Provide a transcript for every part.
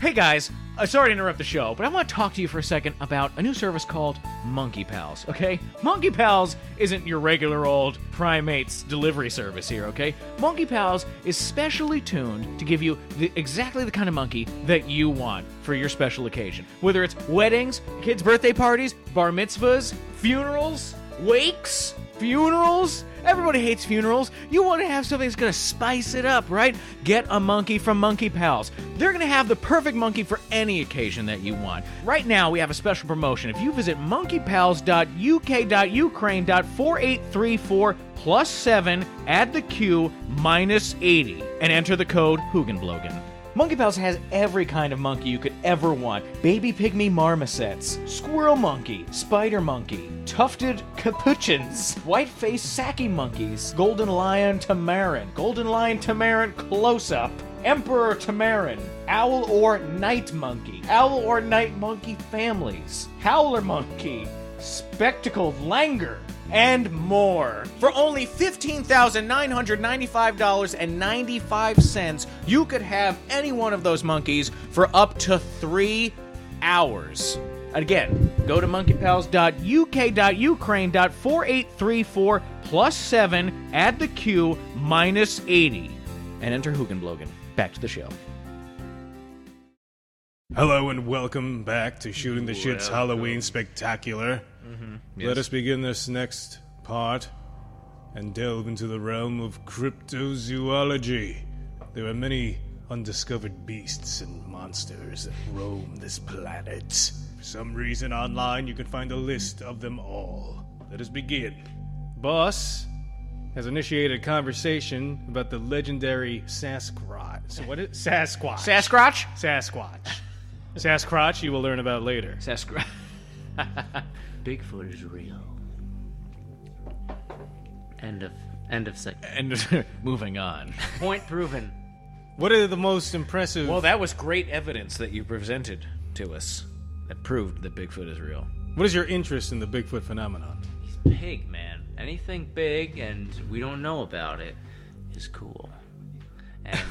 Hey guys, sorry to interrupt the show, but I want to talk to you for a second about a new service called Monkey Pals, okay? Monkey Pals isn't your regular old primates delivery service here, okay? Monkey Pals is specially tuned to give you exactly the kind of monkey that you want for your special occasion. Whether it's weddings, kids' birthday parties, bar mitzvahs, funerals, wakes, funerals. Everybody hates funerals. You want to have something that's going to spice it up, right? Get a monkey from Monkey Pals. They're going to have the perfect monkey for any occasion that you want. Right now, we have a special promotion. If you visit monkeypals.uk.ukraine.4834 +7, add the Q -80, and enter the code Hugenblogen. Monkey Pals has every kind of monkey you could ever want. Baby pygmy marmosets, squirrel monkey, spider monkey, tufted capuchins, white-faced sacky monkeys, golden lion tamarin close-up, emperor tamarin, owl or night monkey families, howler monkey, spectacled langur, and more. For only $15,995.95, you could have any one of those monkeys for up to 3 hours. Again, go to monkeypals.uk.ukraine.4834 +7, add the Q -80, and enter Hugenblogen. Back to the show. Hello and welcome back to Shooting the Shit's Halloween Spectacular. Yes. Let us begin this next part and delve into the realm of cryptozoology. There are many undiscovered beasts and monsters that roam this planet. For some reason online you can find a list of them all. Let us begin. Boss has initiated a conversation about the legendary Sasquatch. So what is Sasquatch? Sasquatch? Sasquatch. Sasquatch you will learn about later. Sasquatch. Bigfoot is real. End of segment. And moving on. Point proven. What are the most impressive... Well, that was great evidence that you presented to us that proved that Bigfoot is real. What is your interest in the Bigfoot phenomenon? He's big, man. Anything big and we don't know about it is cool. And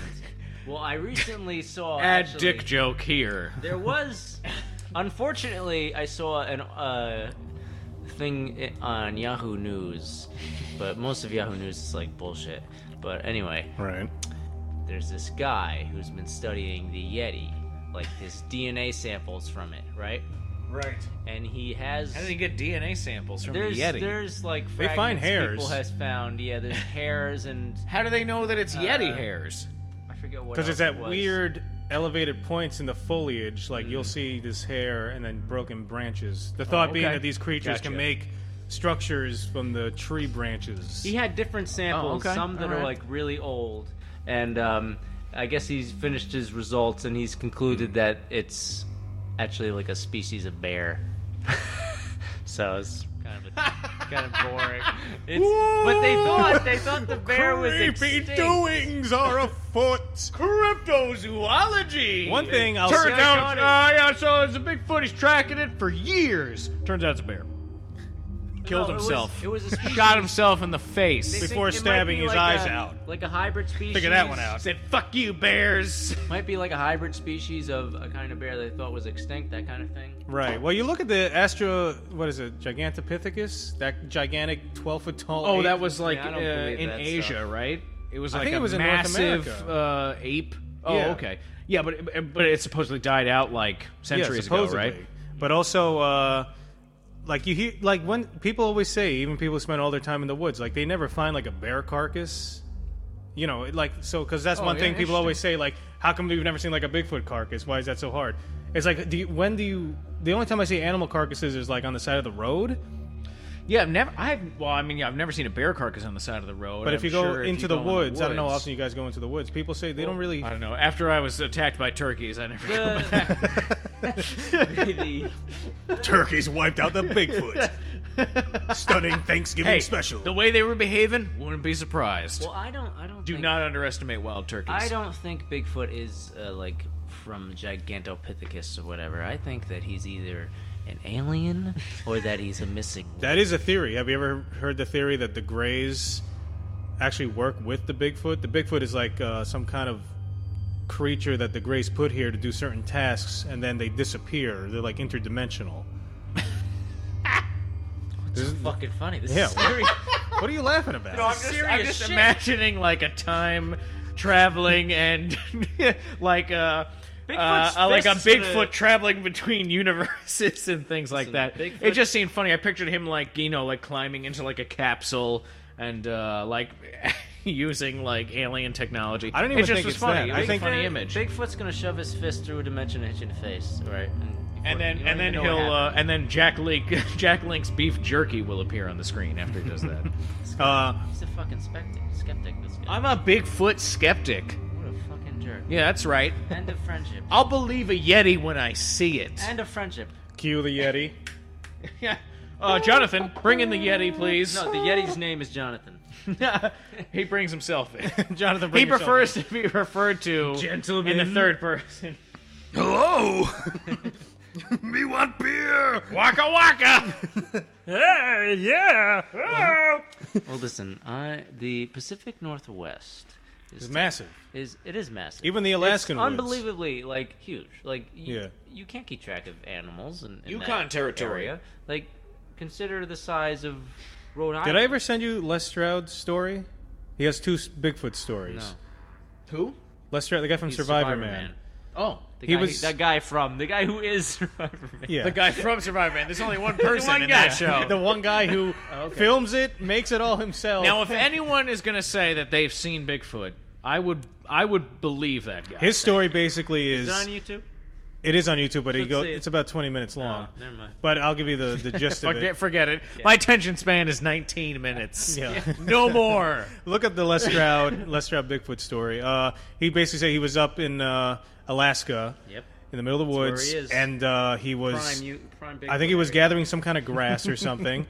well, I recently saw dick joke here. There was, unfortunately, I saw an thing on Yahoo News, but most of Yahoo News is like bullshit. But anyway, right. There's this guy who's been studying the Yeti, like his DNA samples from it, right? Right. And he has... How did he get DNA samples from the Yeti? There's like they find hairs. People has found. Yeah, there's hairs and... How do they know that it's Yeti hairs? I forget what. Because it's at was. weird elevated points in the foliage, like you'll see this hair and then broken branches. The thought being that these creatures can make structures from the tree branches. He had different samples, some that are like really old, and I guess he's finished his results and he's concluded that it's actually like a species of bear. So it's kind of boring. But they thought the bear was extinct. Creepy doings are afoot. Cryptozoology. One thing I'll Turns out, so it's a Bigfoot. He's tracking it for years. Turns out it's a bear. Killed himself. It was a species. Shot himself in the face before stabbing his eyes out. Like a hybrid species. Figure that one out. Said, "Fuck you, bears." Might be like a hybrid species of a kind of bear they thought was extinct, that kind of thing. Right. Well, you look at the Gigantopithecus, that gigantic 12-foot tall ape. That was like believe in that Asia, stuff. right? It was like I think a it was in massive North ape. Oh, Yeah. okay. Yeah, but it supposedly died out like centuries ago, right? But also, like you hear, like when people always say, even people who spend all their time in the woods, like they never find like a bear carcass. You know, like so because that's one thing people always say, like, how come we've never seen like a Bigfoot carcass? Why is that so hard? It's like, the only time I see animal carcasses is like on the side of the road. Yeah, I've never seen a bear carcass on the side of the road. But if you go into the woods, I don't know how woods- often you guys go into the woods. People say they don't really. I don't know. After I was attacked by turkeys, I never go back. Turkeys wiped out the Bigfoot. Stunning Thanksgiving special. The way they were behaving, wouldn't be surprised. Well, I don't Do think, not underestimate wild turkeys. I don't think Bigfoot is like from Gigantopithecus or whatever. I think that he's either an alien or that he's a missing link. That is a theory. Have you ever heard the theory that the Greys actually work with the Bigfoot? The Bigfoot is like some kind of creature that the Greys put here to do certain tasks, and then they disappear. They're like interdimensional. This is fucking funny. This Yeah. is serious. What are you laughing about? No, I'm serious just shit. imagining like a time traveling and like a Bigfoot traveling between universes and things like that. Bigfoot- It just seemed funny. I pictured him like like climbing into like a capsule and like using like alien technology. I don't even it just think was it's funny. that. It was I think a funny image. Bigfoot's gonna shove his fist through a dimension and hit you in the face, right? And then Jack Link's beef jerky will appear on the screen after he does that. He's a fucking skeptic. This guy. I'm a Bigfoot skeptic. What a fucking jerk. Yeah, that's right. End of friendship. I'll believe a Yeti when I see it. End of friendship. Cue the Yeti. Yeah. Jonathan, bring in the Yeti, please. No, the Yeti's name is Jonathan. He brings himself in. Jonathan, He bring yourself prefers to be referred to Gentlemen. in the third person. Hello! Me want beer! Waka waka! Hey, yeah! Well, listen, the Pacific Northwest It's massive. It is massive. Even the Alaskan it's woods. unbelievably like huge. Like Yeah. you can't keep track of animals in Yukon that territory. area. Like consider the size of Rhode Island. Did I ever send you Les Stroud's story? He has 2 Bigfoot stories. No. Who? Les Stroud, the guy from He's Survivor Man. Oh. The He guy, was- that guy who is Survivor Man. Yeah. The guy from Survivor Man. There's only one person one in guy. that show. The one guy who films it, makes it all himself. Now, if anyone is going to say that they've seen Bigfoot, I would believe that guy. His story basically Is is... it on YouTube? It is on YouTube, but Let's see it. it's about 20 minutes long. Oh, never mind. But I'll give you the gist of it. Forget it. My attention span is 19 minutes. Yeah. No more. Look at the Les Stroud Bigfoot story. He basically said he was up in Alaska, Yep. in the middle of the where woods, he is. and he was... Prime Bigfoot I think he was area. gathering some kind of grass or something.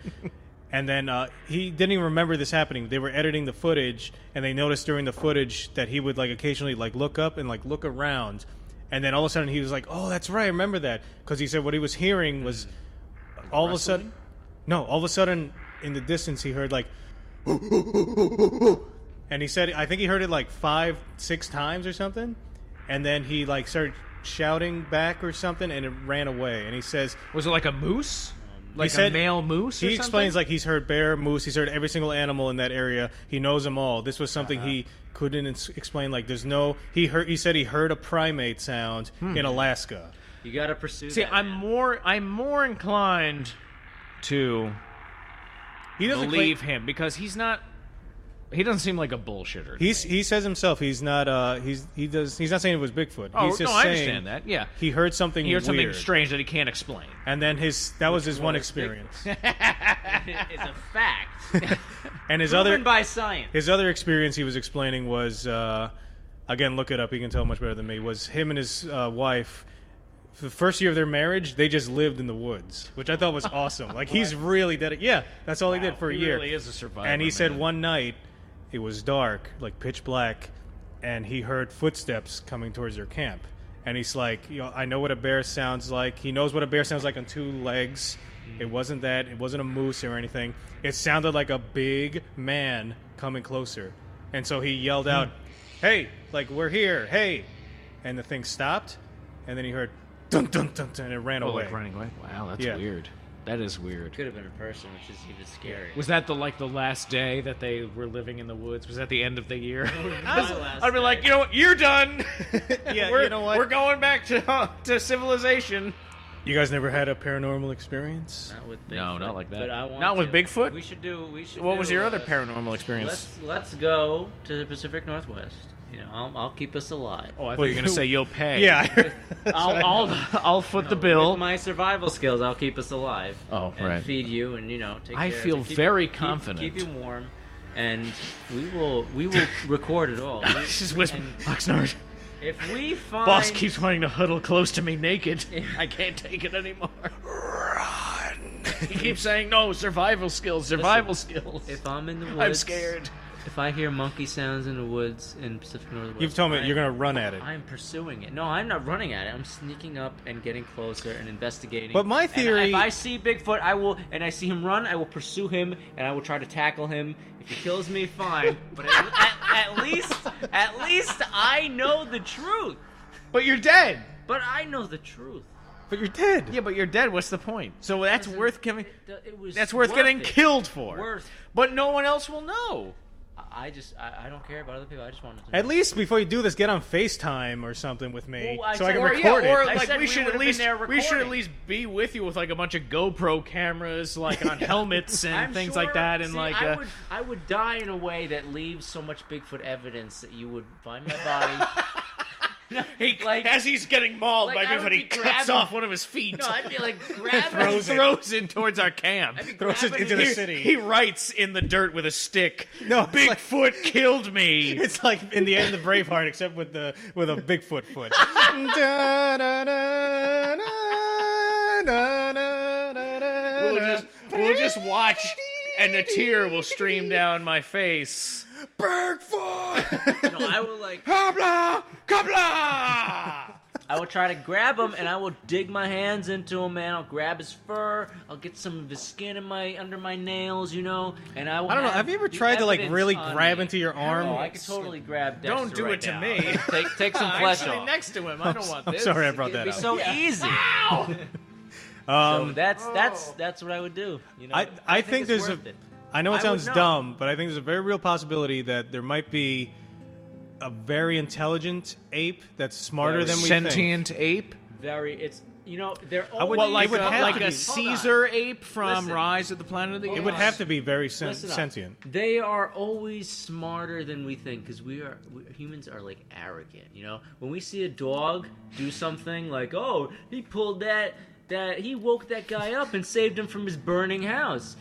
And then he didn't even remember this happening. They were editing the footage, and they noticed during the footage that he would like occasionally like look up and like look around. And then all of a sudden he was like, "Oh, that's right, I remember that." Because he said what he was hearing was all of a sudden in the distance he heard like, and he said I think he heard it like 5-6 times or something. And then he like started shouting back or something, and it ran away. And he says, Was it like a moose? Like said- a male moose or he something? explains like he's heard bear, moose, he's heard every single animal in that area. He knows them all. This was something he couldn't explain. Like there's no. He said he heard a primate sound in Alaska. You gotta pursue. See, that, I'm man. more inclined to He doesn't believe him because he's not. He doesn't seem like a bullshitter. to me. He says himself he's not. He's not saying it was Bigfoot. Oh He's just no, I saying understand that. Yeah, He heard something. he heard something weird. strange that he can't explain. And then that was his one was experience. it's a fact. And his Proven by science. His other experience he was explaining was, again, look it up. You can tell much better than me. Was him and his wife. For the first year of their marriage, they just lived in the woods, which I thought was awesome. Like he's really dedicated. Yeah, that's all he did for a He year. really is a survivor. And he said man. one night it was dark, like pitch black, and he heard footsteps coming towards their camp. And he's like, I know what a bear sounds like. He knows what a bear sounds like on 2 legs. It wasn't that. It wasn't a moose or anything. It sounded like a big man coming closer. And so he yelled out, "Hey, like we're here, hey!" And the thing stopped, and then he heard dun dun dun dun, and it ran away. Like running away. Wow, that's Yeah. weird. That is weird. Could have been a person, which is even scarier. Was that the last day that they were living in the woods? Was that the end of the year? last I'd be day. like, you know what, you're done. Yeah, we're, you know what? We're going back to civilization. You guys never had a paranormal experience? Not with Bigfoot, No, not like that. But I want Not with to. Bigfoot? We should do. What was your other paranormal? paranormal experience? Let's go to the Pacific Northwest. You know, I'll keep us alive. Oh, I thought you were going to say you'll pay. Yeah. I'll foot the bill. With my survival skills, I'll keep us alive. Oh, and right. feed you, and take I care of feel you. very confident. Keep you warm, and we will record it all. Just whisper, And Oxnard. if we find Boss keeps wanting to huddle close to me naked. I can't take it anymore. He keeps saying, no, survival skills, skills. if I'm in the woods, I'm scared. If I hear monkey sounds in the woods in Pacific Northwest, You've told me you're going to run at it. I'm pursuing it. No, I'm not running at it. I'm sneaking up and getting closer and investigating. But my theory... And if I see Bigfoot, I see him run, I will pursue him, and I will try to tackle him. If he kills me, fine. But at least I know the truth. But you're dead. But I know the truth. But you're dead. Yeah, but you're dead. What's the point? So that's worth giving. That's worth worth getting it. killed for. Worth. But no one else will know. I don't care about other people. I just wanted to know. At least before you do this, get on FaceTime or something with me so I can Or record or it. like we should at least recording. be with you with like a bunch of GoPro cameras, like on helmets and I'm things sure, like that, and see, like. I would die in a way that leaves so much Bigfoot evidence that you would find my body. As he's getting mauled by I Bigfoot, would he be cuts grabbing- off one of his feet. No, I'd be like grabbing. throws it towards our camp. Throws it into the city. He writes in the dirt with a stick. No, it's Bigfoot killed me. It's like in the end of Braveheart, except with a Bigfoot foot. We'll just watch, and a tear will stream down my face. Bigfoot! No, I will like. Kabla! Kabla! I will try to grab him, and I will dig my hands into him, man. I'll grab his fur. I'll get some of his skin under my nails, and I will. I don't know. Have you ever the tried to like evidence really on grab me. into your arm? Oh, I could totally grab Dexter Don't do right it to now. me. Take some flesh Actually, off. next to him. I don't want I'm this. sorry I brought It'd that be up. so easy. Ow! So that's what I would do. I think it's there's worth it. I know it I sounds would know. dumb, but I think there's a very real possibility that there might be a very intelligent ape that's smarter than we think. Sentient ape? They're always What, like would have like to a be- Caesar ape from Listen. Rise of the Planet of the Apes? It would have to be very Listen up. sentient. They are always smarter than we think because humans are like arrogant. When we see a dog do something like, oh, he pulled that he woke that guy up and saved him from his burning house.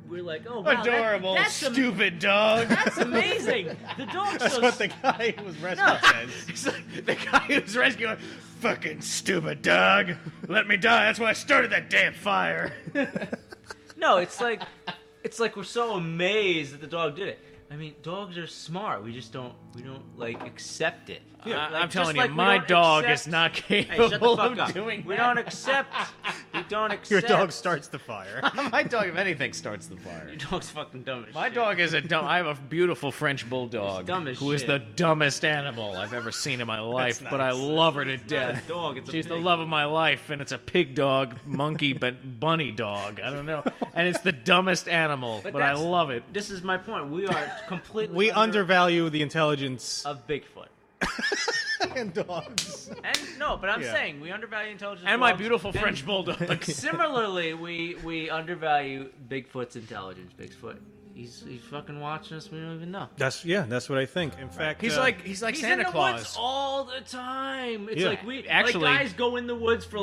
We're like, oh, wow, Adorable, that's stupid dog. That's amazing. The dog's That's so what the guy who was rescued says. It's like the guy who's rescuing, fucking stupid dog. Let me die. That's why I started that damn fire. No, it's like we're so amazed that the dog did it. I mean, dogs are smart. We don't like accept it. Yeah, Like, I'm telling just you, like we my don't dog accept- is not Hey, shut the capable fuck of up. doing We that. don't accept. We don't accept. Your dog starts the fire. My dog, if anything, starts the fire. Your dog's fucking dumb as My shit. dog is I have a beautiful French bulldog It's dumb as who is shit. the dumbest animal I've ever seen in my life, That's but I nice. love her to It's not death. a dog. It's a She's the pig. love of my life, and it's a pig dog, monkey, but bunny dog. I don't know. And it's the dumbest animal, but I that's- love it. This is my point. We are completely We undervalue the intelligence of Bigfoot. and dogs. And no, but I'm Yeah. saying we undervalue intelligence. And my dogs, beautiful and French bulldog. Similarly, we undervalue Bigfoot's intelligence. Bigfoot, he's fucking watching us. We don't even know. That's what I think. In fact, He's like He's Santa in the Claus. woods all the time. It's Yeah. like we Actually- like guys go in the woods for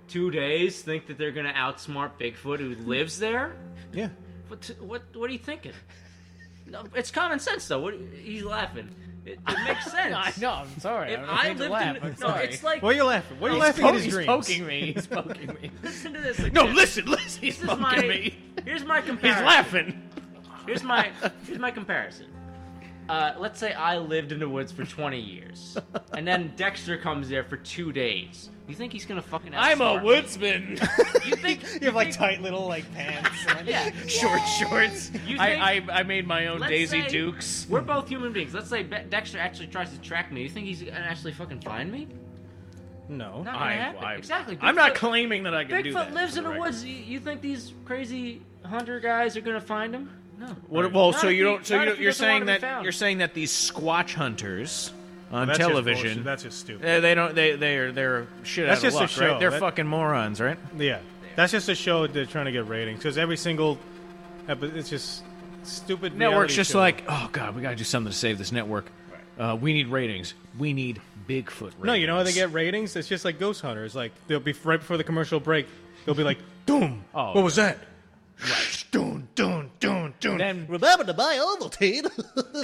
2 days, think that they're gonna outsmart Bigfoot who lives there. yeah. What are you thinking? No, it's common sense though. He's laughing. It makes sense. I know. I'm sorry. If I don't I mean to lived laugh. in I'm no, sorry. it's like Why are you laughing? Why are you He's laughing at his He's dreams? poking me. He's poking me. listen to this. No, again. listen. He's This is poking my. me. Here's my He's comparison. laughing. Here's my comparison. Let's say I lived in the woods for 20 years, and then Dexter comes there for 2 days. You think he's gonna fucking? I'm a outsmart me? woodsman. You think? You have like tight little pants. Yeah. Short shorts. You I made my own Let's Daisy say Dukes. We're both human beings. Let's say Dexter actually tries to track me. You think he's gonna actually fucking find me? No. Not gonna happen. Exactly. I'm not Bigfoot- claiming that I can do that. Bigfoot lives for in the record. woods. You think these crazy hunter guys are gonna find him? No. What, well, Not so if you he- don't. So not you if he you're doesn't saying want to be that found. you're saying that these Squatch hunters on That's just television. bullshit. That's just stupid. They don't. They're shit That's out of just a luck, show. right? They're That- fucking morons, right? Yeah. That's just a show they're trying to get ratings because every single it's just stupid. Network's reality just show. like, oh god, we gotta do something to save this network. We need ratings. We need Bigfoot ratings. No, you know how they get ratings? It's just like Ghost Hunters. Like they'll be right before the commercial break. They'll be like, "Doom! Oh, what was that?" Right. Doom, doom, doom, doom. Then Remember to buy Ovaltine.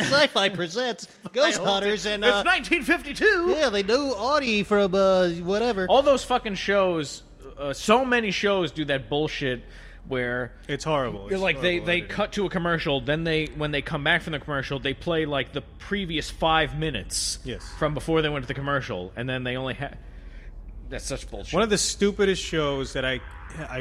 Sci-Fi presents Ghost Hunters and it's 1952. yeah, they do Audie from whatever. All those fucking shows. So many shows do that bullshit where It's horrible. It's like horrible they editing. cut to a commercial, then when they come back from the commercial, they play like the previous 5 minutes Yes. from before they went to the commercial, and then they only have. That's such bullshit. One of the stupidest shows that I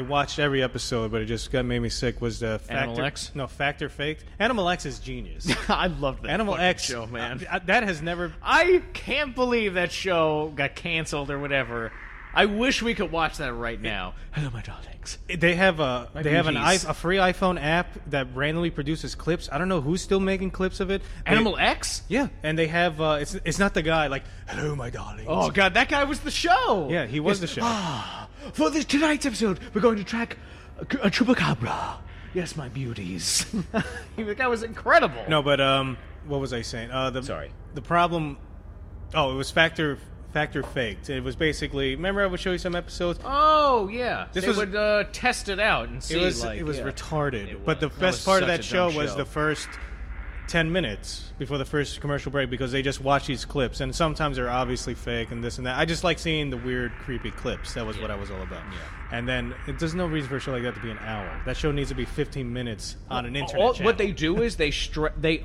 watched every episode, but it just made me sick, was the Animal X? No, Factor Faked. Animal X is genius. I loved that Animal fucking X show, man. That has never. I can't believe that show got canceled or whatever. I wish we could watch that right now. Hello, my darlings. They have a beauties. a free iPhone app that randomly produces clips. I don't know who's still making clips of it. Animal X? Yeah, and they have it's not the guy like hello my darlings. Oh god, that guy was the show. Yeah, he was the show. For tonight's episode, we're going to track a chupacabra. Yes, my beauties. That was incredible. No, but what was I saying? Sorry. The problem. Oh, it was Factor Faked. It was basically. Remember, I would show you some episodes. Oh yeah, This they was- would test it out and see. It was yeah. retarded. It But the was. That best was part of such that a show dumb was show. the first 10 minutes before the first commercial break, because they just watch these clips, and sometimes they're obviously fake and this and that. I just like seeing the weird, creepy clips. That was what I was all about. Yeah. And then there's no reason for a show like that to be an hour. That show needs to be 15 minutes on an internet channel. What they do is they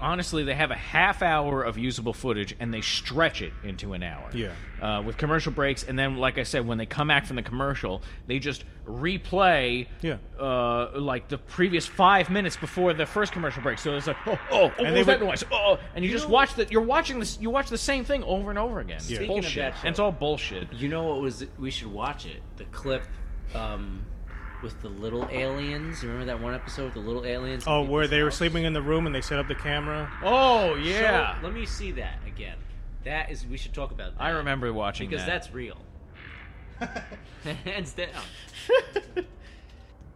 honestly have a half hour of usable footage and they stretch it into an hour. Yeah. With commercial breaks, and then like I said, when they come back from the commercial, they just replay. Yeah. Like the previous 5 minutes before the first commercial break. So it's like what they was that would- noise? Oh, and you watch the same thing over and over again. Yeah. It's Speaking of bullshit. that show- And it's all bullshit. You know what was? We should watch it. The clip with the little aliens. Remember that one episode with the little aliens? Oh, in where people's they were house? sleeping in the room and they set up the camera? Oh yeah. So, let me see that again. That is. We should talk about that. I remember watching because that. that's real. Hands down.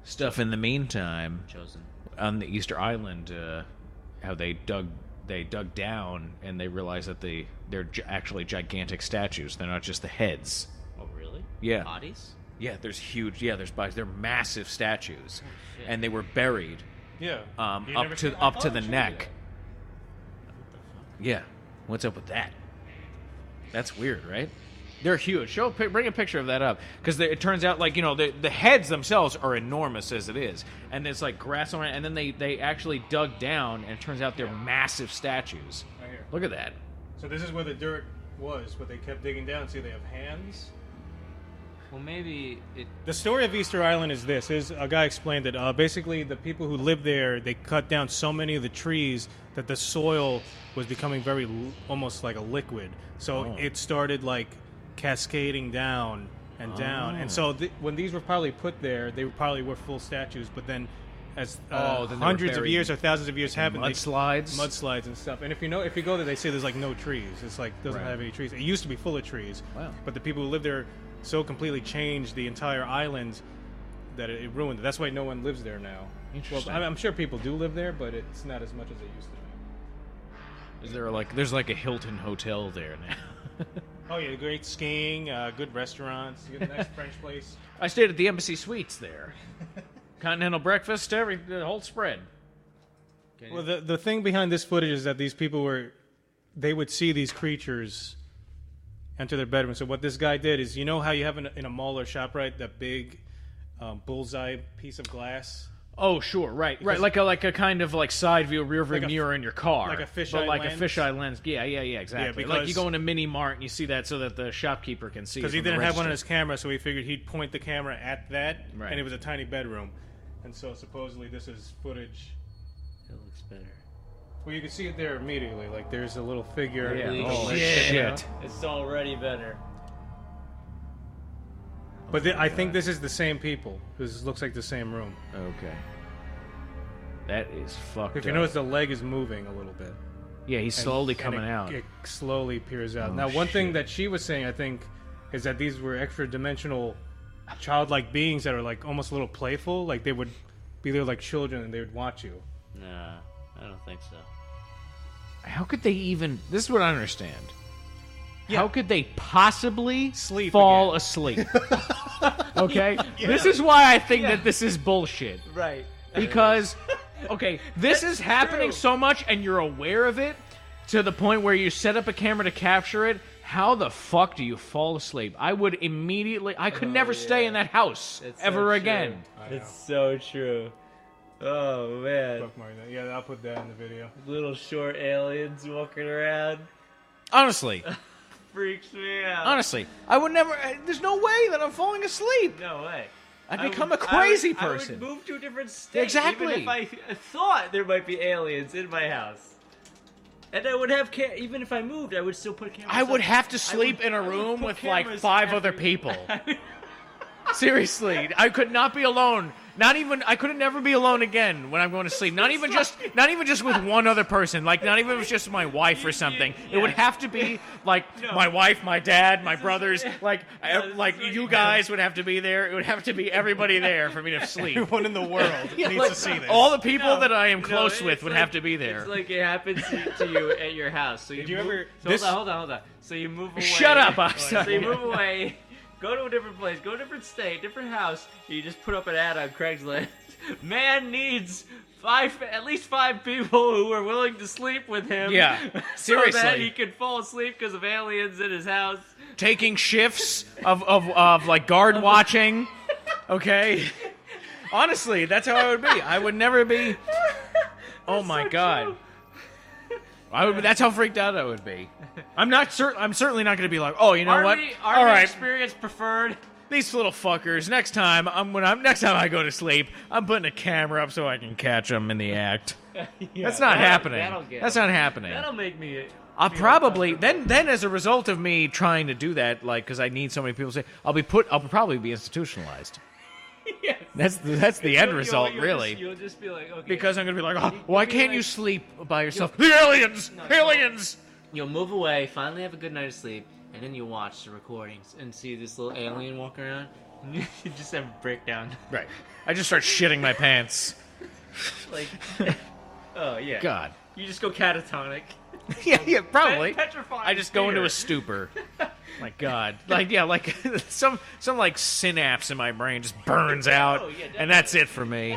Stuff in the meantime. Chosen. On the Easter Island, how they dug down and they realized that they're actually gigantic statues. They're not just the heads. Oh, really? Yeah. Bodies? Yeah, there's huge. Yeah, there's bodies. They're massive statues, shit. and they were buried Yeah. up to the neck. Yeah, what's up with that? That's weird, right? They're huge. Bring a picture of that up, because it turns out, like, the heads themselves are enormous as it is, and there's like grass on it, and then they actually dug down, and it turns out they're massive statues. Right here. Look at that. So this is where the dirt was, but they kept digging down. See, they have hands. Well, maybe it. The story of Easter Island is this. A guy explained it. Basically, the people who lived there, they cut down so many of the trees that the soil was becoming very almost like a liquid. So it started like cascading down and down. And so when these were probably put there, they probably were full statues. But then as then they were hundreds of buried years or thousands of years happened, mudslides and stuff. And if you go there, they say there's like no trees. It's like doesn't Right. have any trees. It used to be full of trees. Wow. But the people who lived there so completely changed the entire island that it ruined it. That's why no one lives there now. Interesting. Well, I'm sure people do live there, but it's not as much as it used to be. Is there there's like a Hilton hotel there now? Oh yeah, great skiing, good restaurants, you get a nice French place. I stayed at the Embassy Suites there. Continental breakfast, the whole spread. Well, the thing behind this footage is that these people they would see these creatures enter their bedroom. So what this guy did is, you know how you have in a mall or ShopRite that big bullseye piece of glass? Oh, sure, right. Like a kind of like side view, rear view mirror in your car, like a fisheye but like lens? a fisheye lens. Yeah, exactly. Yeah, like because- you go in a mini mart and you see that so that the shopkeeper can see. Because it he from the didn't have one on register. his camera, so he figured he'd point the camera at that, Right. and it was a tiny bedroom. And so supposedly this is footage. It looks better. Well, you can see it there immediately. Like there's a little figure. Yeah. Oh Shit. shit! It's already better. But I think this is the same people. This looks like the same room. Okay, that is fucked If you up. notice, the leg is moving a little bit. Yeah, he's slowly And coming it, out. It slowly peers out. Oh, Now, one thing shit. that she was saying, I think, is that these were extra-dimensional, childlike beings that are like almost a little playful. Like they would be there like children, and they would watch you. Nah, I don't think so. How could they even? This is what I understand. Yeah. How could they possibly Sleep fall again. asleep? Okay, this is why I think that this is bullshit. Right. Because, okay, this is happening true. so much, and you're aware of it to the point where you set up a camera to capture it. How the fuck do you fall asleep? I would immediately... I could never stay in that house ever again. It's so true. Oh, man. Fuck Marty. Yeah, I'll put that in the video. Little short aliens walking around. Honestly. Freaks me out. Honestly. I would never... There's no way that I'm falling asleep. No way. I'd become a crazy person. I would move to a different state. Exactly. Even if I thought there might be aliens in my house. And I would have... even if I moved, I would still put cameras I would up. have to sleep in a room with like 5 other people. Seriously, I could not be alone. I could never be alone again when I'm going to sleep. Not even just with one other person. Like, not even if it was just my wife or something. It would have to be like my wife, my dad, my brothers. Like you guys would have to be there. It would have to be everybody there for me to sleep. Everyone in the world needs to see this. All the people that I am close with would have to be there. It's like it happens to you at your house. So Did you ever? Hold on. So you move away. Shut up, Oxnard. So you move away. Go to a different place, go to a different state, different house. You just put up an ad on Craigslist. Man needs at least 5 people who are willing to sleep with him. Yeah, seriously. So that he can fall asleep because of aliens in his house. Taking shifts of like guard watching. Okay. Honestly, that's how I would be. I would never be. Oh my God. True. That's how freaked out I would be. I'm certainly not going to be like, oh, you know what? All right, experience preferred. These little fuckers. Next time I go to sleep, I'm putting a camera up so I can catch them in the act. That's not happening. That's not happening. That'll make me. I'll probably then as a result of me trying to do that, like because I need so many people to say, I'll probably be institutionalized. Yes. That's the end result, really. You'll just be like, okay. Because I'm going to be like, oh, why can't you sleep by yourself? The aliens! Aliens! You'll move away, finally have a good night of sleep, and then you'll watch the recordings and see this little alien walking around, and you just have a breakdown. Right. I just start shitting my pants. Like, oh, yeah. God. You just go catatonic. yeah, probably. Petrified I just go into a stupor. My God. Like some like synapse in my brain just burns out, and that's it for me.